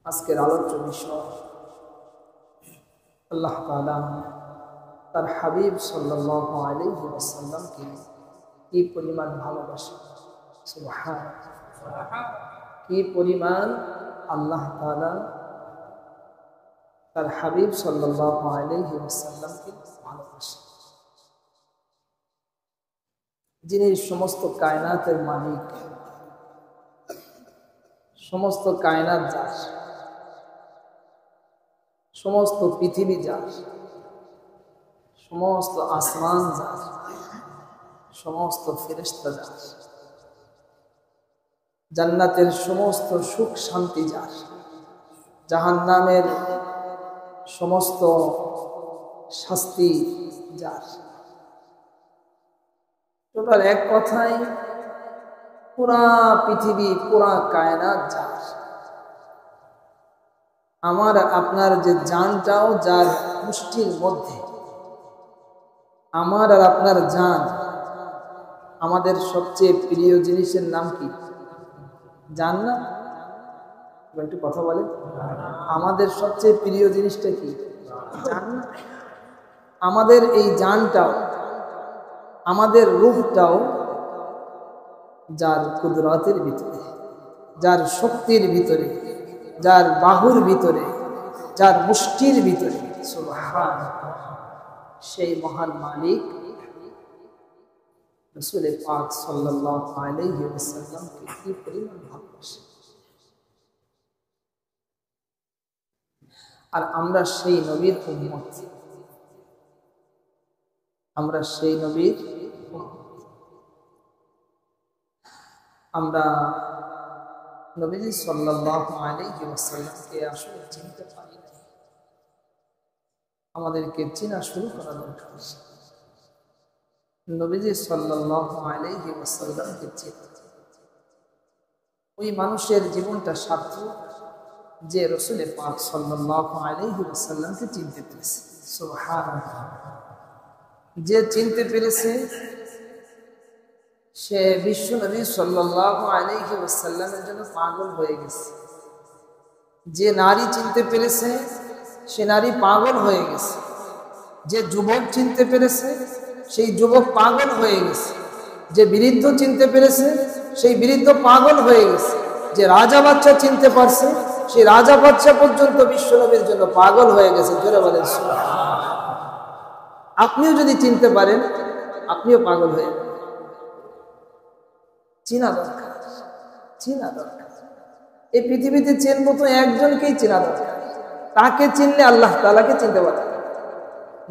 আজকের আলোচ্য বিষয় আল্লাহ তাআলা তার হাবিব সাল্লাল্লাহু আলাইহি ওয়াসাল্লামকে কি পরিমাণ ভালোবাসেন। সুবহানাল্লাহ, কি পরিমাণ আল্লাহ তাআলা তার হাবিব সাল্লাল্লাহু আলাইহি ওয়াসাল্লামকে ভালোবাসেন, যিনি সমস্ত কায়নাতের মালিক, সমস্ত কায়নাত যার, সমস্ত পৃথিবী যার, সমস্ত আসমান যার, সমস্ত ফেরেশতা যার, জান্নাতের সমস্ত সুখ শান্তি যার, জাহান্নামের সমস্ত শাস্তি যার। টোটাল এক কথায় পুরা পৃথিবী, পুরা কায়নাত যার। আমার আপনার যে জানটাও যার মুষ্টির মধ্যে, আমার আর আপনার জান, আমাদের সবচেয়ে প্রিয় জিনিসের নাম কি? জান না? একটু কথা বলেন, আমাদের সবচেয়ে প্রিয় জিনিসটা কি? জান না? আমাদের এই জানটাও, আমাদের রূহটাও যার কুদরতের ভিতরে, যার শক্তির ভিতরে, যার বাহুর ভিতরে, যার মুষ্টির ভিতরে, সুবহানাল্লাহ, সেই মহান মালিক রাসূল পাক সাল্লাল্লাহু আলাইহি ওয়াসাল্লামকে কি পরিমাণ ভালোবাসেন। আর আমরা সেই নবীর উম্মত, আমরা সেই নবীর আমরা নবীজি সাল্লাল্লাহু আলাইহি ওয়াসাল্লামকে আসলে চিনতে পারি না। আমাদেরকে চেনা শুরু করা দরকার। নবীজি সাল্লাল্লাহু আলাইহি ওয়াসাল্লামকে চিনতে, ওই মানুষের জীবনটা সার্থক যে রাসূল পাক সাল্লাল্লাহু আলাইহি ওয়াসাল্লামকে চিনতে পেরেছে। সুবহানাল্লাহ, যে চিনতে পেরেছে সে বিশ্ব নবী সাল্লাল্লাহু আলাইহি ওয়াসাল্লামের জন্য পাগল হয়ে গেছে। যে নারী চিনতে পেরেছে সে নারী পাগল হয়ে গেছে। যে যুবক চিনতে পেরেছে সেই যুবক পাগল হয়ে গেছে। যে বৃদ্ধ চিনতে পেরেছে সেই বৃদ্ধ পাগল হয়ে গেছে। যে রাজা বাচ্চা চিনতে পারছে সেই রাজা বাচ্চা পর্যন্ত বিশ্ব নবীর জন্য পাগল হয়ে গেছে। জোরে বলেন সুবহানাল্লাহ। আপনিও যদি চিনতে পারেন আপনিও পাগল হয়ে যাবেন। চিনা দরকার, চিনা দরকার। এই পৃথিবীতে চিনব তো একজনকেই চিনা দরকার। তাকে চিনলে আল্লাহ তাআলাকে চিনতে পারবেন।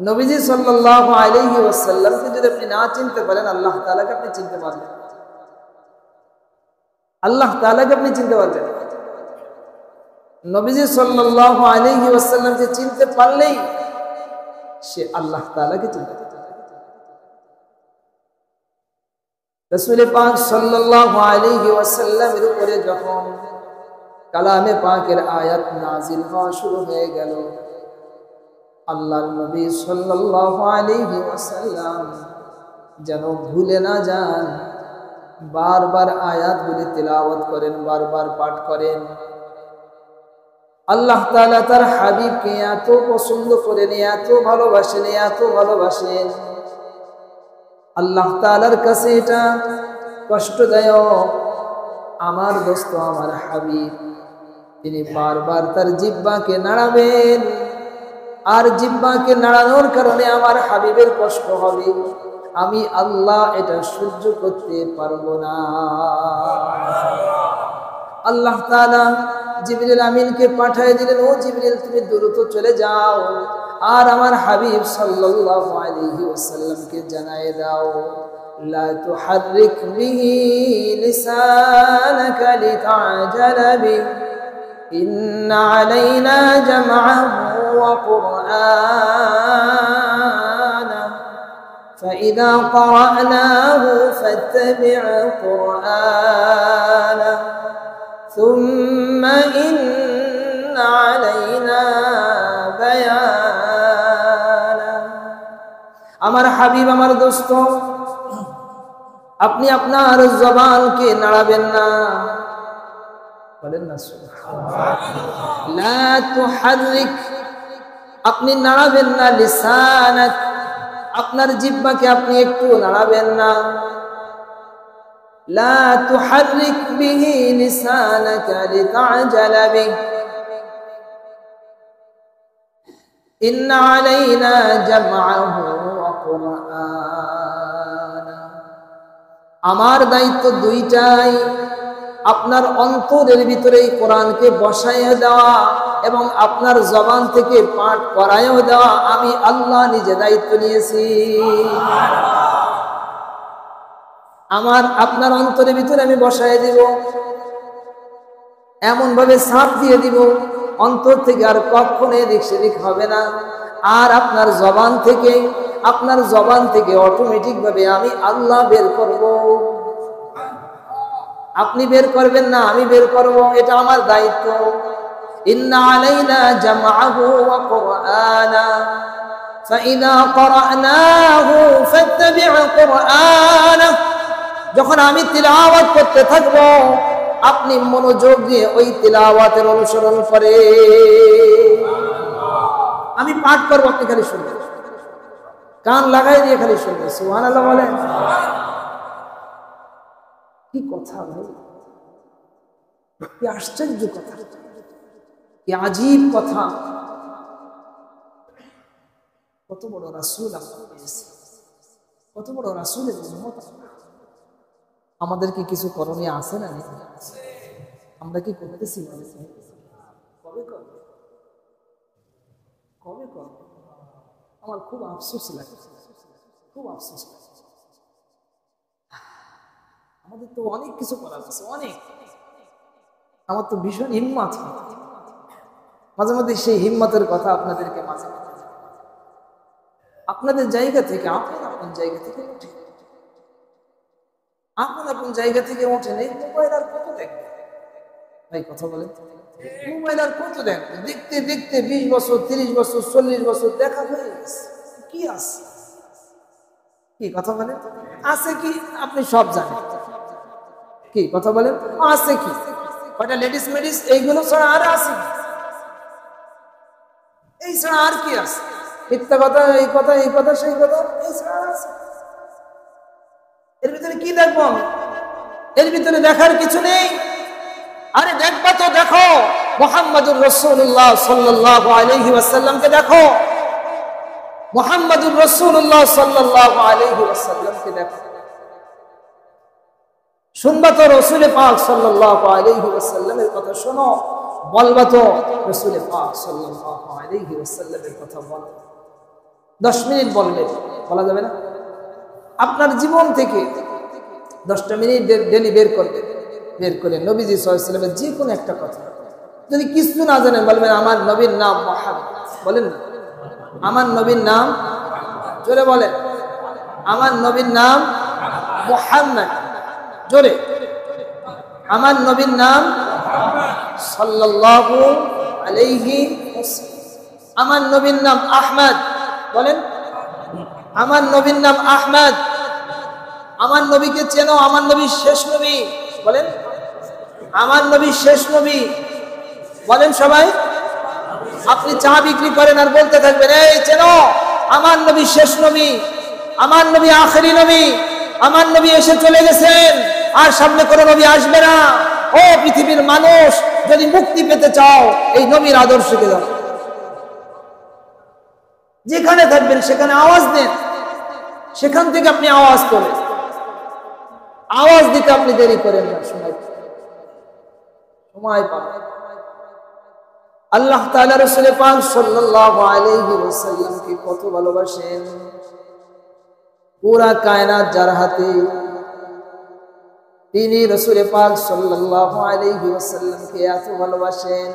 নবীজি সাল্লাল্লাহু আলাইহি ওয়াসাল্লামকে যদি আপনি না চিনতে পারেন আল্লাহ তাআলাকে আপনি চিনতে পারবেন। আল্লাহ তাআলাকে আপনি চিনতে পারবেন। নবীজি সাল্লাল্লাহু আলাইহি ওয়াসাল্লামকে চিনতে পারলেই সে আল্লাহ তাআলাকে চিনতে পারবে। রাসূল পাক সাল্লাল্লাহু আলাইহি ওয়াসাল্লামের উপরে যখন কালামে পাকের আয়াত নাজিল হওয়া শুরু হয়ে গেল, আল্লাহর নবী সাল্লাল্লাহু আলাইহি ওয়াসাল্লাম যেন ভুলে না যান, বারবার আয়াতগুলি তিলাওয়াত করেন, বারবার পাঠ করেন। আল্লাহ তাআলা তার হাবিবকে এত পছন্দ করেন, এত ভালোবাসেন, এত ভালোবাসেন। আল্লাহ তাআলার কাছে এটা কষ্টদায়ক। আমার দোস্ত, আমার হাবিব, তিনি বারবার তার জিহ্বাকে নাড়াবেন, আর জিহ্বাকে নাড়ানোর কারণে আমার হাবিবের কষ্ট হবে। আমি আল্লাহ এটা সহ্য করতে পারবো না। আল্লাহ তাআলা জিবরিল আমিনকে পাঠিয়ে দিলেন, ও জিবরিল, তুমি দ্রুত চলে যাও আর আমার হাবিব সাল্লাল্লাহু আলাইহি ওয়াসাল্লামকে জানিয়ে দাও, লা তুহাররিক বিহি লিসানাকা লিতা'জালা বিহি, ইন্না আলাইনা জামআহু ওয়া কুরআনা, ফাইযা ক্বরা'নাহু ফাত্তাবি' কুরআনা, সুম্মা ইন্না আলাইনা বায়ানা। আমার হাবিব, আমার দোস্ত, আপনি আপনার জবানকে নাড়াবেন না। বলেন না সুবহানাল্লাহ। লা তুহাররিক, আপনি নাড়াবেন না, লিসানাক, আপনার জিহ্বাকে আপনি একটু নাড়াবেন না। লা তুহাররিক বিহি লিসানাকা লিতা'জালা বিহি ইন্না আলাইনা জামআহু ওয়া কুরআনা। আমার দায়িত্ব দুইটাই, আপনার অন্তরের ভিতরে এই কোরআনকে বসাইয়ে দেওয়া এবং আপনার জবান থেকে পাঠ করাইও দেওয়া। আমি আল্লাহ নিজে দায়িত্ব নিয়েছি। আপনার অন্তরের ভিতরে আমি বসাইয়ে দিব, এমন ভাবে ছাপ দিয়ে দিব অন্তর থেকে আর কখনো এদিক সেদিক হবে না। আর আপনার জবান থেকে অটোমেটিক ভাবে আমি আল্লাহ বের করব। আপনি বের করবেন না, আমি বের করব, এটা আমার দায়িত্ব। ইন্না আলাইনা জামআহু ওয়া কুরআনা ফাইযা ক্বরানাহু ফাত্তাবি' কুরআনা। যখন আমি তিলাওয়াত করতে থাকব, আপনি মনোযোগ দিয়ে ওই তিলাওয়াতের অনুসরণ করে। আমি পাঠ করব, আপনি খালি শুনবেন, কান লাগাই দিয়ে খালি শুনবেন। সুবহানাল্লাহ বলেন। কি কথা ভাই, কি আশ্চর্য কথা, কি আজীব কথা। কত বড় রাসূল আমরা পেয়েছি, কত বড় রাসূলের উম্মত। আমাদেরকে কিছু করণীয় আছে না? আমরা কি করতেছি? কবে করবে, কবে করবে? আমার খুব আফসোস লাগে, খুব আফসোস লাগে। আমাদের তো অনেক কিছু করার আছে, অনেক। আমার তো ভীষণ হিম্মত, মাঝে মধ্যে সেই হিম্মতের কথা আপনাদেরকে মাঝে মাঝে আপনাদের জায়গা থেকে, আপন জায়গা থেকে উঠে, আপন জায়গা থেকে ওঠেন। এই মোবাইল আর কত দেখবে ভাই, কথা বলেন? মোবাইল আর কত দেখবে? দেখতে দেখতে 20 বছর, 30 বছর, 40 বছর দেখা হয়ে গেছে। কি আছে, কি কথা বলেন? আছে কি? আপনি সব জানেন। কি কথা বলেন? আছে কি? কয়টা লেডিস মেডিস এইগুলো ছাড়া আর আছে? এই ছাড়া আর কি আছে? মিথ্যা কথা, এই কথা, এই কথা, সেই কথা, এই ছাড়া আছে? এর ভিতরে কি দেখবো আমি? এর ভিতরে দেখার কিছু নেই। আরে দেখবা তো দেখো, মুহাম্মাদুর রাসূলুল্লাহ সাল্লাল্লাহু আলাইহি ওয়াসাল্লামকে দেখো, মুহাম্মাদুর রাসূলুল্লাহ সাল্লাল্লাহু আলাইহি ওয়াসাল্লামকে দেখো। শুনবা তো রাসূল পাক সাল্লাল্লাহু আলাইহি ওয়াসাল্লামের কথা শোনো, বলবা তো রাসূল পাক সাল্লাল্লাহু আলাইহি ওয়াসাল্লামের কথা বলো। 10 মিনিট বললে বলা যাবে না? আপনার জীবন থেকে 10টা মিনিট ডেলি বের করে নবীজি সাল্লাল্লাহু আলাইহি ওয়াসাল্লামের যে কোনো একটা কথা, যদি কিছু না জানেন বলবেন আমার নবীর নাম মুহাম্মদ। বলেন না, আমার নবীর নাম, জোরে বলেন, আমার নবীর নাম মুহাম্মদ। জোরে, আমার নবীর নাম সাল্লাল্লাহু আলাইহি ওয়াসাল্লাম। আমার নবীর নাম আহমদ। বলেন, আমার নবীর নাম আহমদ। আমার নবীকে চেনো, আমার নবী শেষ নবী। বলেন, আমার নবী শেষ নবী। বলেন সবাই। আপনি চা বিক্রি করেন আর বলতে থাকবেন এই চেনো, আমার নবী শেষ নবী, আমার নবী আখেরি নবী, আমার নবী এসে চলে গেছেন, আর সামনে কোনো নবী আসবে না। ও পৃথিবীর মানুষ, যদি মুক্তি পেতে চাও এই নবীর আদর্শকে দাও। যেখানে থাকবেন সেখানে আওয়াজ দেন, সেখান থেকে আপনি আওয়াজ করেন। আওয়াজ দিতে আপনি দেরি করেন না, সময় পাবেন। আল্লাহ তাআলা রাসূল পাক সাল্লাল্লাহু আলাইহি ওয়াসাল্লামকে কত ভালোবাসেন। পুরা কায়নাত যার হাতে, তিনি রাসূল পাক সাল্লাল্লাহু আলাইহি ওয়াসাল্লামকে এত ভালোবাসেন।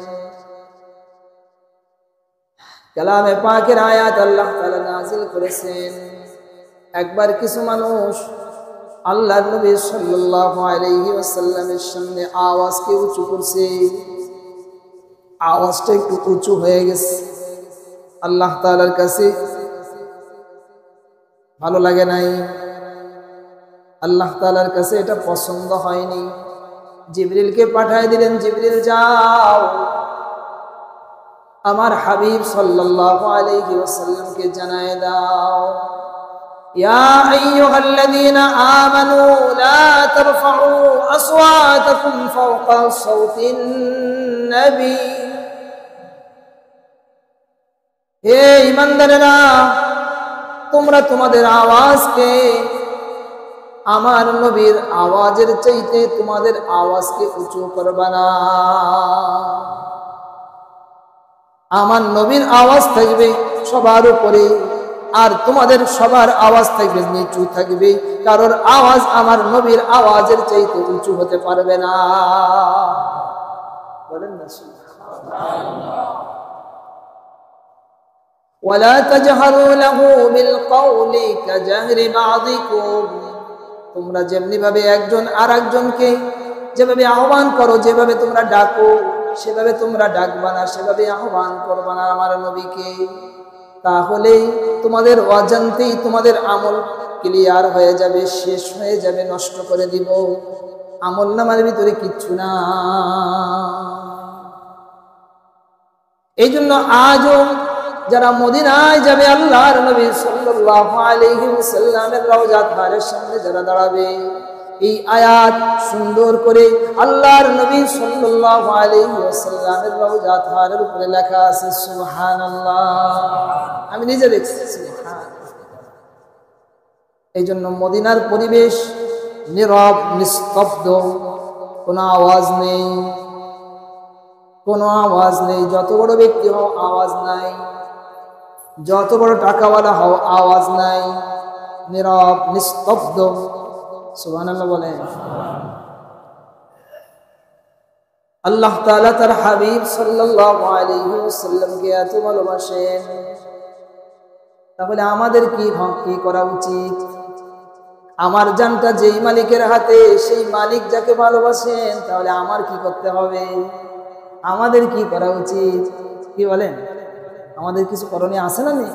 কালামে পাকের আয়াত আল্লাহ তাআলা নাযিল করেছেন। একবার কিছু মানুষ আল্লাহর নবী সাল্লাল্লাহু আলাইহি ওয়াসাল্লামের সামনে আওয়াজকে উঁচু করছে। আওয়াজটা একটু উঁচু হয়ে গেছে, আল্লাহ তাআলার কাছে ভালো লাগে নাই, আল্লাহ তাআলার কাছে এটা পছন্দ হয়নি। জিবরিলকে পাঠিয়ে দিলেন, জিবরিল যাও আমার হাবিব সাল্লাল্লাহু আলাইহি ওয়াসাল্লামকে জানায় দাও, ইয়া আইয়ুহাল্লাযীনা আমানু লা তারফাউ আসওয়াতাকুম ফাওকা সাওতিন নবী। হে ঈমানদারেরা, তোমরা তোমাদের আওয়াজকে আমার নবীর আওয়াজের চাইতে তোমাদের আওয়াজকে উঁচু করবা না। আমার নবীর আওয়াজ থাকবে সবার উপরে, আর তোমাদের সবার আওয়াজ থাকবে নিচু থাকবে। কারোর আওয়াজ আমার নবীর আওয়াজের চাইতে উঁচু হতে পারবে না। বলেন না সুবহানাল্লাহ। ওয়ালা তাজহারু লাহু বিল কওলি কাজহরি বাযিকুম। তোমরা যেমনি ভাবে একজন আরেকজনকে যেভাবে আহ্বান করো, যেভাবে তোমরা ডাকো, সেভাবে তোমরা ডাকবা না, সেভাবে আহ্বান করবা না আমার নবীকে। তাহলে তোমাদের অজান্তেই তোমাদের আমল ক্লিয়ার হয়ে যাবে, শেষ হয়ে যাবে, নষ্ট করে দিব। আমল নামার ভিতরে কিচ্ছু না। এই জন্য আজও যারা মদিনায় যাবে, আল্লাহর নবী সাল্লাল্লাহু আলাইহি ওয়াসাল্লামের রওজা তাহারের সামনে যারা দাঁড়াবে, এই আয়াত সুন্দর করে আল্লাহর নবী সাল্লাল্লাহু আলাইহি ওয়াসাল্লামের রওজা তাহারের উপরে লেখা আছে সুবহানাল্লাহ। আমি নিজে দেখছি সুবহানাল্লাহ। এই জন্য মদিনার পরিবেশ নীরব, নিস্তব্ধ, কোনো আওয়াজ নেই, কোনো আওয়াজ নেই। যত বড় ব্যক্তি হও আওয়াজ নাই, যত বড় টাকাওয়ালা হও আওয়াজ নাই, নীরব নিস্তব্ধ। সুবহানাল্লাহ বলেন। আল্লাহ তাআলা তার হাবিব সাল্লাল্লাহু আলাইহি ওয়াসাল্লামকে এত ভালোবাসেন, তাহলে আমাদের কি করা উচিত? আমার জানটা যেই মালিকের হাতে, সেই মালিক যাকে ভালোবাসেন, তাহলে আমার কি করতে হবে? আমাদের কি করা উচিত? কি বলেন? আমাদের কিছু করণীয় আছে না নেই?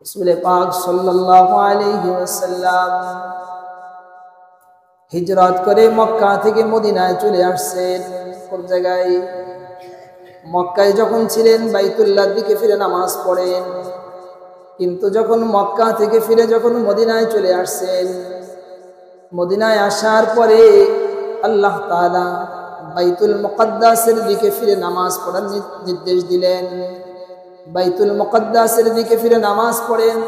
রাসূল পাক সাল্লাল্লাহু আলাইহি ওয়াসাল্লাম হিজরত করে মক্কা থেকে মদিনায় চলে আসছেন। কোন জায়গায়? মক্কায় যখন ছিলেন বাইতুল্লাহর দিকে ফিরে নামাজ পড়েন, কিন্তু যখন মক্কা থেকে ফিরে যখন মদিনায় চলে আসছেন, মদিনায় আসার পরে আল্লাহ তাআলা বাইতুল মুকদ্দাসের দিকে ফিরে নামাজ পড়ার নির্দেশ দিলেন। বাইতুল মুকদ্দাসের দিকে ফিরে নামাজ পড়েন।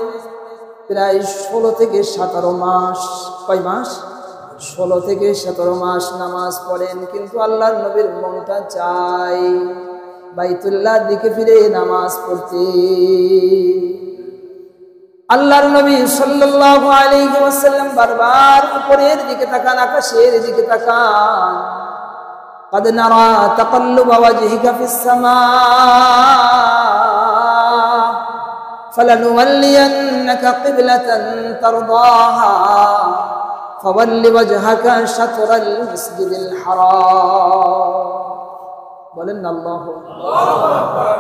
প্রায় 16 থেকে 17 মাস। কয় মাস? 16 থেকে 17 মাস নামাজ পড়েন, কিন্তু আল্লাহর নবীর মনটা চাই বাইতুল্লাহর দিকে ফিরে নামাজ পড়তে। আল্লাহর নবী সাল্লাল্লাহু আলাইহি ওয়াসাল্লাম বারবার উপরের দিকে তাকান, আকাশের দিকে তাকান। قد نرى تقلب وجهك في السماء فلنولينك قبلة ترضاها فول وجهك شطر المسجد الحرام। বলেন আল্লাহু আকবার।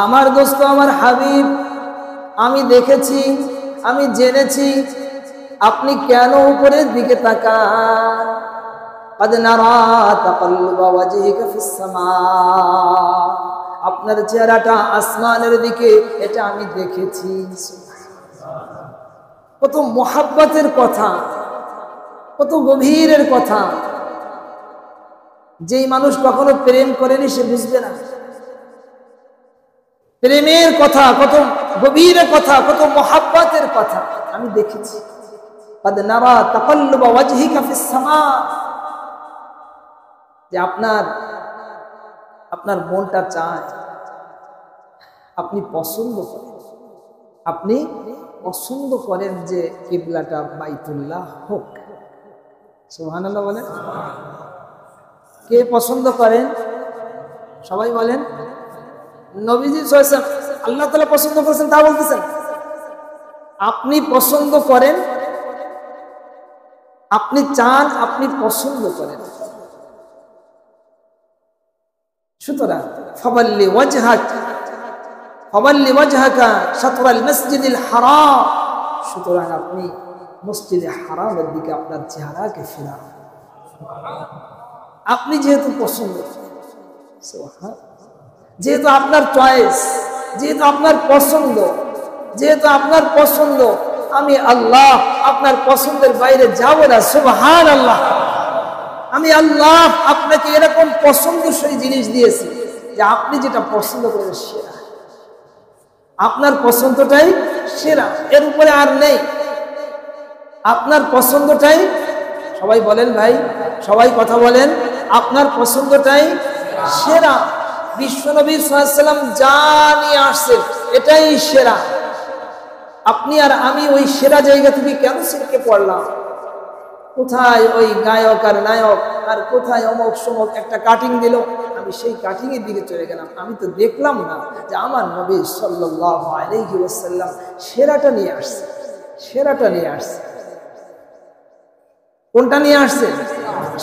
আমার দোস্ত, আমার হাবিব, আমি দেখেছি, আমি জেনেছি আপনি কেন উপরের দিকে তাকান। قد نرى تقلب وجهك في السماء। আপনার চেহারাটা আসমানের দিকে, এটা আমি দেখেছি। কত মোহাব্বতের কথা, কত গভীরের কথা। যেই মানুষ কখনো প্রেম করেনি সে বুঝবে না প্রেমের কথা, কত গভীরের কথা, কত মোহাব্বতের কথা। আমি দেখেছি। قد نرى تقلب وجهك في السماء। যে আপনার মনটা চায়, আপনি পছন্দ করেন যে কিবলাটা বাইতুল্লাহ হোক। সুবহানাল্লাহ বলেন। কে পছন্দ করেন? সবাই বলেন। নবীজি সাল্লাল্লাহু আলাইহি ওয়াসাল্লাম, আল্লাহ তাআলা পছন্দ করেছেন তা বলতেছেন। আপনি পছন্দ করেন, আপনি চান, আপনি পছন্দ করেন। সুতরাং ফাওয়াল্লি ওয়াজহাকা শাতরাল মসজিদিল হারাম। সুতরাং আপনি মসজিদে হারামের দিকে আপনার চেহারাকে ফেরান। আপনি যেহেতু পছন্দ, যেহেতু আপনার চয়েস, যেহেতু আপনার পছন্দ, যেহেতু আপনার পছন্দ, আমি আল্লাহ আপনার পছন্দের বাইরে যাব না। সুবহানাল্লাহ। আমি আল্লাহ আপনাকে এরকম পছন্দসই জিনিস দিয়েছি যে আপনি যেটা পছন্দ করেন সেরা, আপনার পছন্দটাই সেরা, এর উপরে আর নেই। আপনার পছন্দটাই, সবাই বলেন ভাই, সবাই কথা বলেন, আপনার পছন্দটাই সেরা। বিশ্বনবী সাল্লাল্লাহু আলাইহি ওয়াসাল্লাম যা নিয়ে আসছেন এটাই সেরা। আপনি আর আমি ওই সেরা জায়গা থেকে কেন শিখতে পড়লাম? কোথায় ওই গায়ক আর নায়ক, আর কোথায় অমুক সমক একটা কাটিং দিল, আমি সেই কাটিং এর দিকে চলে গেলাম। আমি তো দেখলাম না যে আমার নবী সাল্লাল্লাহু আলাইহি ওয়াসাল্লাম সেরাটা নিয়ে আসছে, সেরাটা নিয়ে আসছে। কোনটা নিয়ে আসছে?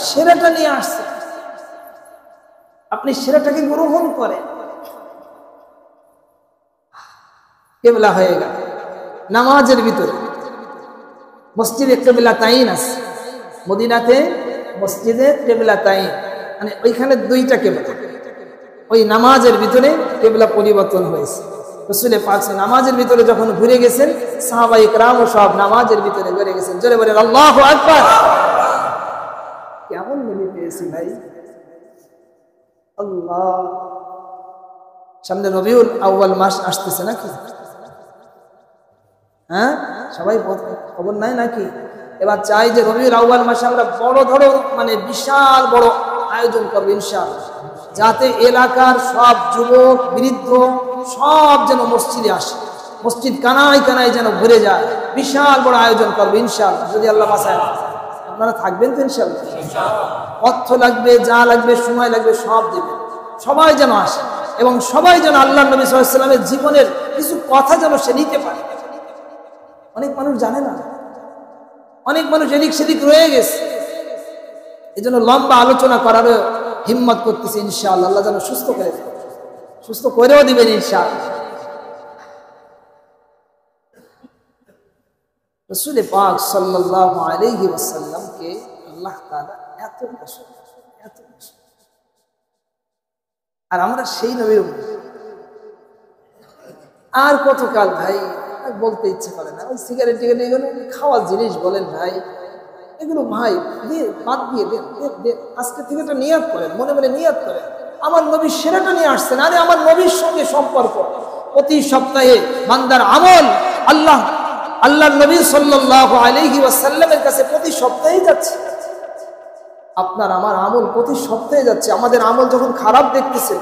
সেরাটা নিয়ে আসছে। আপনি সেরাটাকে গ্রহণ করেন। কেবলা হয়ে গেল নামাজের ভিতরে, মসজিদে কেবলা তাইন আছে মদিনাতে, মসজিদে কেবলা তাইন, মানে ওইখানে দুইটা কেবলা। ওই নামাজের ভিতরে কেবলা পরিবর্তন হয়েছে। রাসূল পাক নামাজের ভিতরে যখন ঘুরে গেছেন, সাহাবায়ে কেরাম সব নামাজের ভিতরে ঘুরে গেছেন। জোরে বলেন আল্লাহু আকবার। কেমন মনে পেয়েছি ভাই আল্লাহ। সামনে রবিউল আউয়াল মাস আসতেছে নাকি? হ্যাঁ, সবাই খবর নাই নাকি? এবার চাই যে রবিউল আউয়াল মাসে আমরা বড় ধরো, মানে বিশাল বড় আয়োজন করবো ইনশাআল্লাহ, যাতে এলাকার সব যুবক বৃদ্ধ সব যেন মসজিদে আসে, মসজিদ কানায় কানায় যেন ভরে যায়। বিশাল বড় আয়োজন করবো ইনশাআল্লাহ, যদি আল্লাহ বাঁচায়। আপনারা থাকবেন তো ইনশাআল্লাহ? অর্থ লাগবে, যা লাগবে, সময় লাগবে, সব দেবেন। সবাই যেন আসে এবং সবাই যেন আল্লাহ নবী সাল্লাল্লাহু আলাইহি ওয়াসাল্লামের জীবনের কিছু কথা যেন সে নিতে পারে। অনেক মানুষ জানে না, অনেক মানুষ এদিক সেদিক রয়ে গেছে। এই জন্য লম্বা আলোচনা করার হিম্মত করতেছে ইনশাআল্লাহ। আল্লাহ যেন সুস্থ করে, সুস্থ করেও দিবেন ইনশাআল্লাহ। রাসূল পাক সাল্লাল্লাহু আলাইহি ওয়াসাল্লামকে আল্লাহ তাআলা এত পছন্দ, এত পছন্দ। আর আমরা সেই নবীর উম্মত। আর কতকাল ভাই বলতে ইচ্ছে করে না। ওই সিগারেট টিগারেট এগুলো খাওয়ার জিনিস বলেন ভাই, এগুলো ভাই বাদ দিয়ে দেন, আজকে থেকে এটা নিয়াত করেন, মনে মনে নিয়াত করেন আমার নবী সেরাটা নিয়ে আসছেন। আরে আমার নবীর সঙ্গে সম্পর্ক প্রতি সপ্তাহে বান্দার আমল আল্লাহ নবী সাল্লাল্লাহু আলাইহি ওয়াসাল্লামের কাছে প্রতি সপ্তাহেই যাচ্ছে। আপনার আমার আমল প্রতি সপ্তাহে যাচ্ছে। আমাদের আমল যখন খারাপ দেখতেছে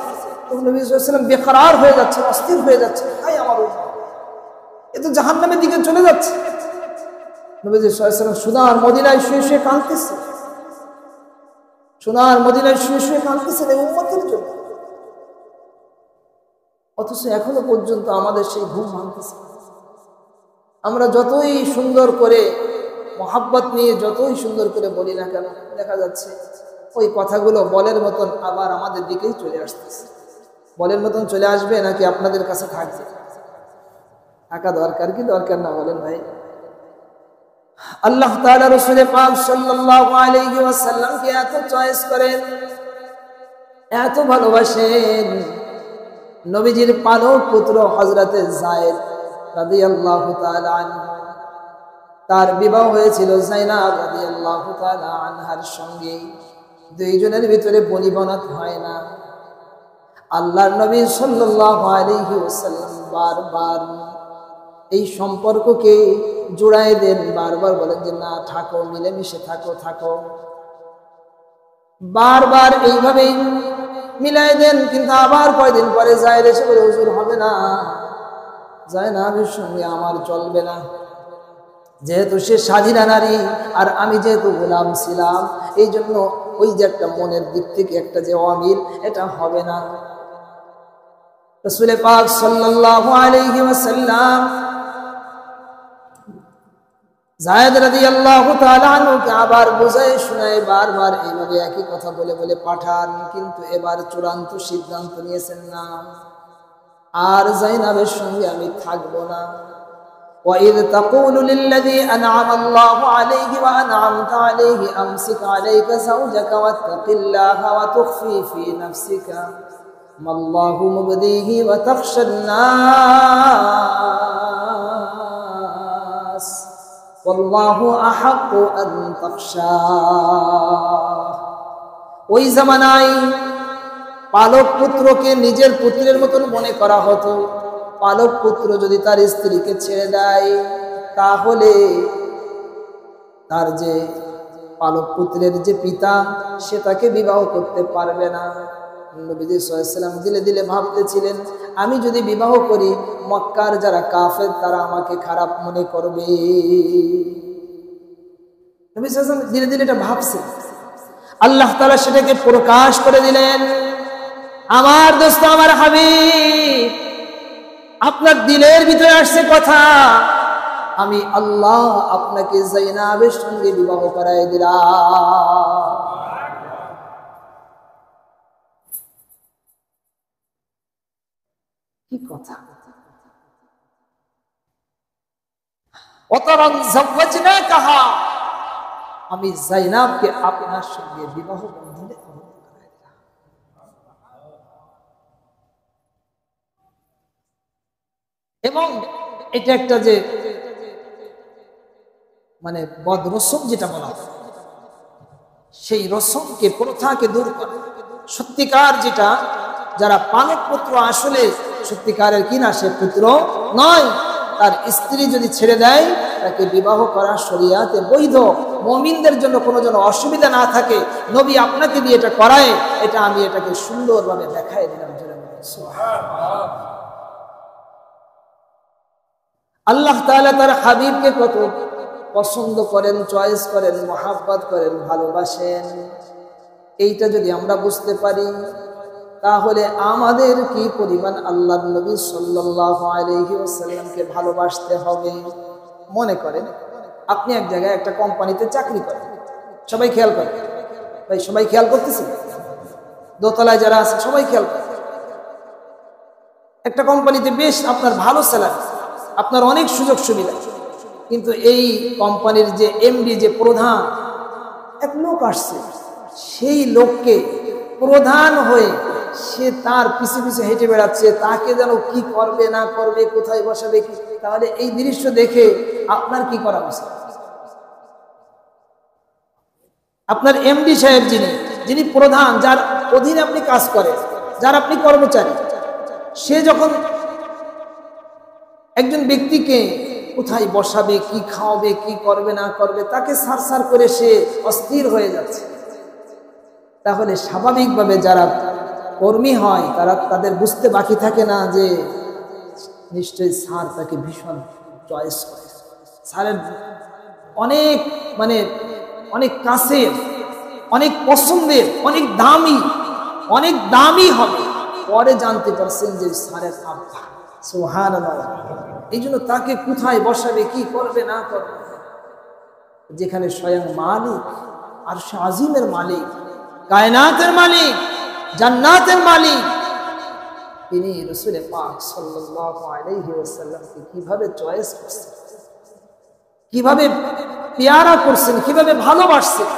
তখন নবী সাল্লাল্লাহু আলাইহি ওয়াসাল্লাম বেকরার হয়ে যাচ্ছে, অস্থির হয়ে যাচ্ছে। ভাই আমার এ তো জাহান্নামের দিকে চলে যাচ্ছে। নবী সাল্লাল্লাহু আলাইহি ওয়াসাল্লাম সোনার মদিনায় শুয়ে শুয়ে কাঁদতেছে, সোনার মদিনায় শুয়ে শুয়ে কাঁদতেছেন এই উম্মতের জন্য। অথচ এখনো পর্যন্ত আমাদের সেই ঘুম ভাঙতেছে। আমরা যতই সুন্দর করে মহাব্বত নিয়ে যতই সুন্দর করে বলি না কেন, দেখা যাচ্ছে ওই কথাগুলো বলের মতন আবার আমাদের দিকেই চলে আসতেছে। বলের মতন চলে আসবে নাকি আপনাদের কাছে থাকবে? থাকা দরকার কি দরকার না বলেন ভাই? আল্লাহ তাআলা রাসূল পাক সাল্লাল্লাহু আলাইহি ওয়াসাল্লামকে এত চয়েস করেন, এত ভালোবাসেন। নবীজির পালক পুত্র হযরতে যায়েদ রাদিয়াল্লাহু তাআলা আনহু, তার বিবাহ হয়েছিল যায়নাব রাদিয়াল্লাহু তাআলা আনহার সঙ্গে। দুইজনের ভিতরে বনিবনাত হয় না। আল্লাহর নবী সাল্লাল্লাহু আলাইহি ওয়াসাল্লাম বারবার এই সম্পর্ককে জোড়ায় দেন, বারবার বলেন যে না থাকো, মিলেমিশে থাকো, থাকো। বারবার এইভাবেই মিলাই দেন। কিন্তু আবার কয়দিন পরে যায়েদ এসে বলে হুজুর হবে না, যায়নাবের সঙ্গে আমার চলবে না, যেহেতু সে স্বাধীনা নারী আর আমি যেহেতু গোলাম ছিলাম, এই জন্য ওই যে একটা মনের দিক থেকে একটা যে অমিল, এটা হবে না। রাসূল পাক সাল্লাল্লাহু আলাইহি ওয়াসাল্লাম যায়েদ রাদিয়াল্লাহু তাআলা আনহুকে আবার বুঝায় শোনায় বারবার এইভাবে একই কথা বলে বলে পাঠান। কিন্তু এবার চূড়ান্ত সিদ্ধান্ত নিয়েছেন না, আর যায়নাবের সঙ্গে আমি থাকবো না। وإذ تقول للذي أنعم الله عليه وأنعمت عليه أمسك عليك زوجك واتق الله وتخفي في نفسك ما الله مبديه وتخشى الناس والله أحق أن تخشاه ওই জামানায় পালক পুত্রকে নিজের পুত্রের মতন মনে করা হতো। পালক পুত্র যদি তার স্ত্রীকে ছেড়ে দেয় তাহলে তার যে পালক পুত্রের যে পিতা সে তাকে বিবাহ করতে পারবে না। নবীজি সাল্লাল্লাহু আলাইহি ওয়াসাল্লাম দিলে দিলে ভাবতেছিলেন, আমি যদি বিবাহ করি মক্কার যারা কাফের তারা আমাকে খারাপ মনে করবে। নবী সাল্লাল্লাহু আলাইহি ওয়াসাল্লাম দিলে দিলে এটা ভাবছেন। আল্লাহ তাআলা সেটাকে প্রকাশ করে দিলেন। আমার দোস্ত, আমার হাবিব, আপনার দিলের ভিতরে আসছে কথা, আমি আল্লাহ আপনাকে যায়নাবের সঙ্গে বিবাহ করায় দিলাম। কি কথা! ওয়াতারান যাওয়াজনাকাহা, আমি যায়নাবকে আপনার সঙ্গে বিবাহ বন্ধনে আবদ্ধ করায় দিলাম। এবং এটা একটা যে মানে বদ রসম যেটা বলা হয়, সেই রসমকে, প্রথাকে দূর করে সত্যিকার যেটা, যারা পালক পুত্র আসলে সত্যিকারের কিনা সে পুত্র নয়, তার স্ত্রী যদি ছেড়ে দেয় তাকে বিবাহ করা শরীয়তে বৈধ। মুমিনদের জন্য কোনো যেন অসুবিধা না থাকে, নবী আপনাকে দিয়ে এটা করায়, এটা আমি এটাকে সুন্দরভাবে দেখায় দিলাম। আল্লাহ তাআলা তার হাবিবকে কত পছন্দ করেন, চয়েস করেন, মহাব্বত করেন, ভালোবাসেন। এইটা যদি আমরা বুঝতে পারি তাহলে আমাদের কি পরিমাণ আল্লাহর নবী সাল্লাল্লাহু আলাইহি ওয়াসাল্লামকে ভালোবাসতে হবে। মনে করেন আপনি এক জায়গায় একটা কোম্পানিতে চাকরি করেন, সবাই খেয়াল করেন, ভাই সবাই খেয়াল করতেছেন, দোতলায় যারা আছে সবাই খেয়াল করেন। একটা কোম্পানিতে বেশ আপনার ভালো স্যালারি, আপনার অনেক সুযোগ সুবিধা, কিন্তু এই কোম্পানির যে এমডি, যে প্রধান, এক লোক আসছে, সেই লোককে প্রধান হয়ে সে তার পিছে পিছে হেঁটে বেড়াচ্ছে, তাকে যেন কি করবে না করবে, কোথায় বসাবে কি। তাহলে এই দৃশ্য দেখে আপনার কি করা উচিত? আপনার এমডি সাহেব, যিনি প্রধান, যার অধীনে আপনি কাজ করেন, যার আপনি কর্মচারী, সে যখন একজন ব্যক্তিকে কোথায় বসাবে, কি খাওয়াবে, কি করবে না করবে, তাকে সার করে সে অস্থির হয়ে যাচ্ছে, তাহলে স্বাভাবিকভাবে যারা কর্মী হয় তাদের বুঝতে বাকি থাকে না যে নিশ্চয়ই স্যার তাকে ভীষণ চয়েস করে, স্যারের অনেক অনেক কাছের, অনেক পছন্দের, অনেক দামি হবে। পরে জানতে পারছেন যে স্যারের আব্বা। সুবহানাল্লাহ। এই জন্য তাকে কোথায় বসাবে, কি করবে না করবে, যেখানে স্বয়ং মালিক, আরশ আজিমের মালিক, কায়নাতের মালিক, জান্নাতের মালিক, তিনি রাসূল পাক সাল্লাল্লাহু আলাইহি ওয়াসাল্লামকে কিভাবে চয়েস করছেন, কিভাবে পেয়ারা করছেন, কিভাবে ভালোবাসছেন।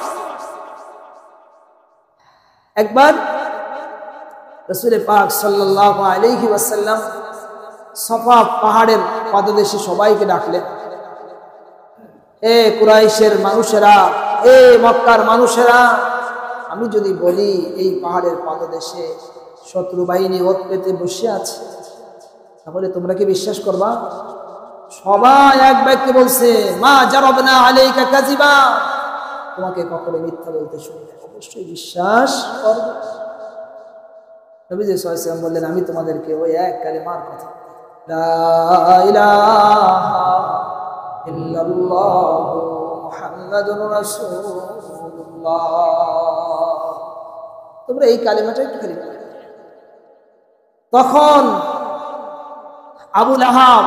একবার রাসূল পাক সাল্লাল্লাহু আলাইহি ওয়াসাল্লাম সফা পাহাড়ের পাদদেশে সবাইকে ডাকলেন, এ কুরাইশের মানুষেরা, এ মক্কার মানুষেরা, আমি যদি বলি এই পাহাড়ের পাদদেশে শত্রু বাহিনী ওত পেতে বসে আছে, তাহলে তোমরা কি বিশ্বাস করবা? সবাই এক বাক্যে বলছে, মা জারাবনা আলাইকা কাযিবা, তোমাকে কখনো মিথ্যা বলতে শুনবে, অবশ্যই বিশ্বাস করবে। নবীজি সাল্লাল্লাহু আলাইহি ওয়াসাল্লাম বললেন, আমি তোমাদেরকে ওই এক কালিমার কথা, লা ইলাহা ইল্লাল্লাহু মুহাম্মাদুর রাসূলুল্লাহ, তোমরা এই কালিমাটা একটু খালি বলো। তখন আবু লাহাব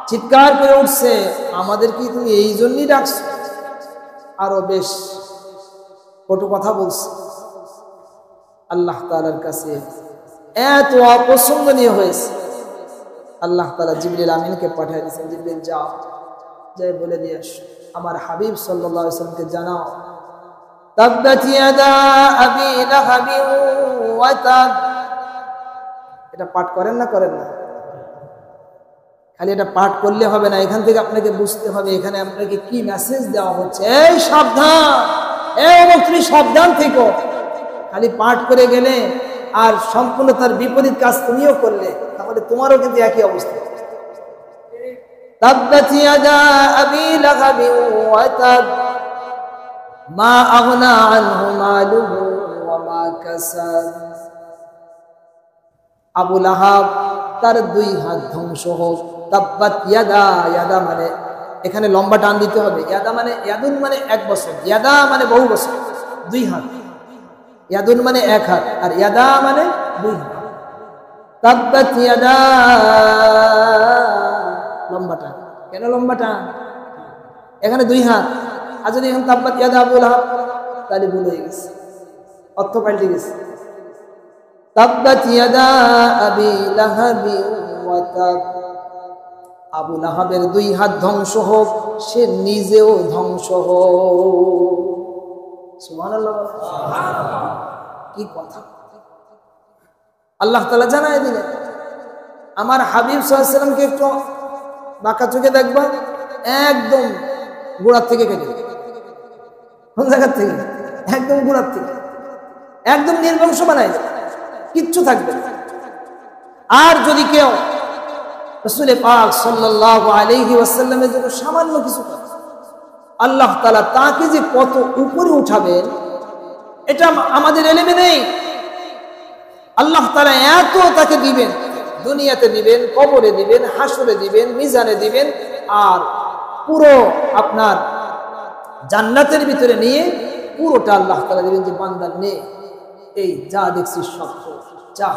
চিৎকার করে উঠছে, আমাদের কি তুমি এই জন্যই ডাকছো? আরো বেশ কটু কথা বলছে। আল্লাহ তাআলার কাছে এত অপছন্দনীয় হয়েছে আল্লাহ তাআলা জিবরিল আমিনকে পাঠিয়ে দিয়েছেন, জিবরিল যাও, যাই বলে দিয়ে আসো আমার হাবিব সাল্লাল্লাহু আলাইহি ওয়াসাল্লামকে জানাও, তাব্বাত ইয়াদা আবি লাহাবি ওয়া তাব। এটা পাঠ করেন না করেন না? খালি এটা পাঠ করলে হবে না, এখান থেকে আপনাকে বুঝতে হবে এখানে আপনাকে কি মেসেজ দেওয়া হচ্ছে। এই সাবধান, এই তুমি সাবধান থেকো। খালি পাঠ করে গেলে আর সম্পূর্ণ তার বিপরীত কাজ তুমিও করলে, তাহলে তোমারও কিন্তু একই অবস্থা। তাব্বাত ইয়াদা আবি লাহাবি ওয়া তাব মা আগনা আনহু মালুহু ওয়া মা কাসাব। আবু লাহাব তার দুই হাত ধ্বংস হোক। তাব্বাত ইয়াদা, ইয়াদা মানে এখানে লম্বা টান দিতে হবে। ইয়াদা মানে ইয়াদুন মানে এক বছর, ইয়াদা মানে বহু বছর, দুই হাত। ইয়াদুন মানে এক হাত, আর ইয়াদা মানে দুই হাত। তাব্বাত ইয়াদা লম্বা টান। কেন লম্বা টান? এখানে দুই হাত, আর যদি এখন তাব্বাত ইয়াদা আবু লাহাব, তাহলে ভুল হয়ে গেছে, অর্থ পাল্টে গেছে। তাব্বাত ইয়াদা আবি লাহাবি ওয়া তাব। আবু লাহাবের দুই হাত ধ্বংস হোক, সে নিজেও ধ্বংস হোক। সুবহানাল্লাহ। কি কথা! আল্লাহ তাআলা জানায় দিলেন। আমার হাবিব সাল্লাল্লাহু আলাইহি ওয়াসাল্লামকে একটু বাঁকা চোখে দেখবা, একদম গোড়ার থেকে কেটে, কোন জায়গার থেকে? একদম গোড়ার থেকে, একদম নির্বংশ বানায়, কিচ্ছু থাকবে না। আর যদি কেউ রাসূল পাক সাল্লাল্লাহু আলাইহি ওয়াসাল্লামের জন্য সামান্য কিছু করে, আল্লাহ তাআলা তাকে যে কত উপরে উঠাবেন এটা আমাদের এলেমে নেই। আল্লাহ তাআলা এত তাকে দিবেন, দুনিয়াতে দিবেন, কবরে দিবেন, হাসরে দিবেন, মিজানে দিবেন, আর পুরো আপনার জান্নাতের ভিতরে নিয়ে পুরোটা আল্লাহ তাআলা দিবেন যে বান্দার নে, এই যা দেখছিস সব যা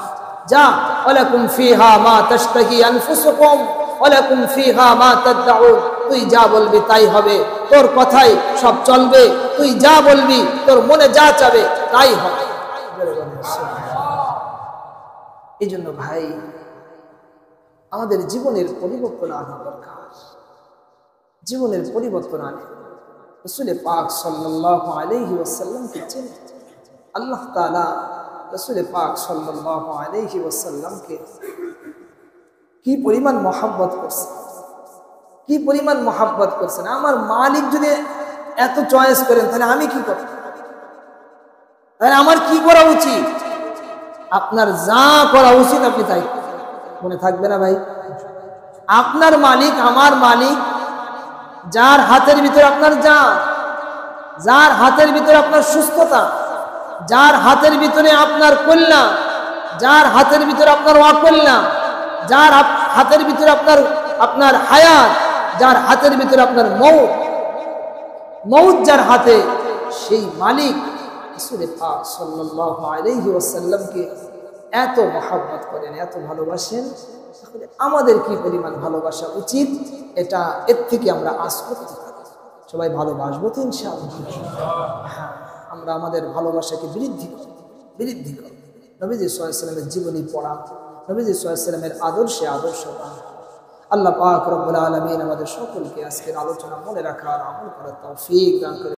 যা, ওয়ালাকুম ফিহা মা তাশতাহি আনফুসুকুম ওয়ালাকুম ফিহা মা তাদউন। তুই যা বলবি তাই হবে, তোর কথাই সব চলবে, তুই যা বলবি তোর মনে যা চাবে তাই হবে। এই জন্য ভাই আমাদের জীবনের পরিবর্তন আনা দরকার। জীবনের পরিবর্তন আনে রাসূল পাক সাল্লাল্লাহু আলাইহি ওয়াসাল্লামকে চেনে। আল্লাহ তাআলা রাসূল পাক সাল্লাল্লাহু আলাইহি ওয়াসাল্লামকে কি পরিমাণ মহব্বত করছে, কি পরিমাণ মহব্বত করছেন। আমার মালিক যদি এত চয়েস করেন তাহলে আমি কি করব? তাহলে আমার কি করা উচিত? আপনার যা করা উচিত আপনি তাই মনে থাকবে না ভাই। আপনার মালিক, আমার মালিক, যার হাতের ভিতরে আপনার জান, যার হাতের ভিতরে আপনার সুস্থতা, যার হাতের ভিতরে আপনার কল্যাণ, যার হাতের ভিতরে আপনার অকল্যাণ, যার হাতের ভিতরে আপনার হায়াত, যার হাতের ভিতরে আপনার মৌত, মৌত যার হাতে, সেই মালিক রাসূল পাক সাল্লাল্লাহু আলাইহি ওয়াসাল্লামকে এত মহব্বত করেন, এত ভালোবাসেন। তাহলে আমাদের কি পরিমাণ ভালোবাসা উচিত, এটা এর থেকে আমরা আশ করতে পারি। সবাই ভালোবাসবো তো ইনশাআল্লাহ। হ্যাঁ, আমরা আমাদের ভালোবাসাকে বৃদ্ধি করি। নবীজি সাল্লাল্লাহু আলাইহি ওয়াসাল্লামের জীবনী পড়া, নবীজি সাল্লাল্লাহু আলাইহি ওয়াসাল্লামের আদর্শে আদর্শ পাওয়া। আল্লাহ পাক রব্বুল আলামিন আমাদের সকলকে আজকের আলোচনা মনে রাখার, আমল করার তৌফিক দান করেন।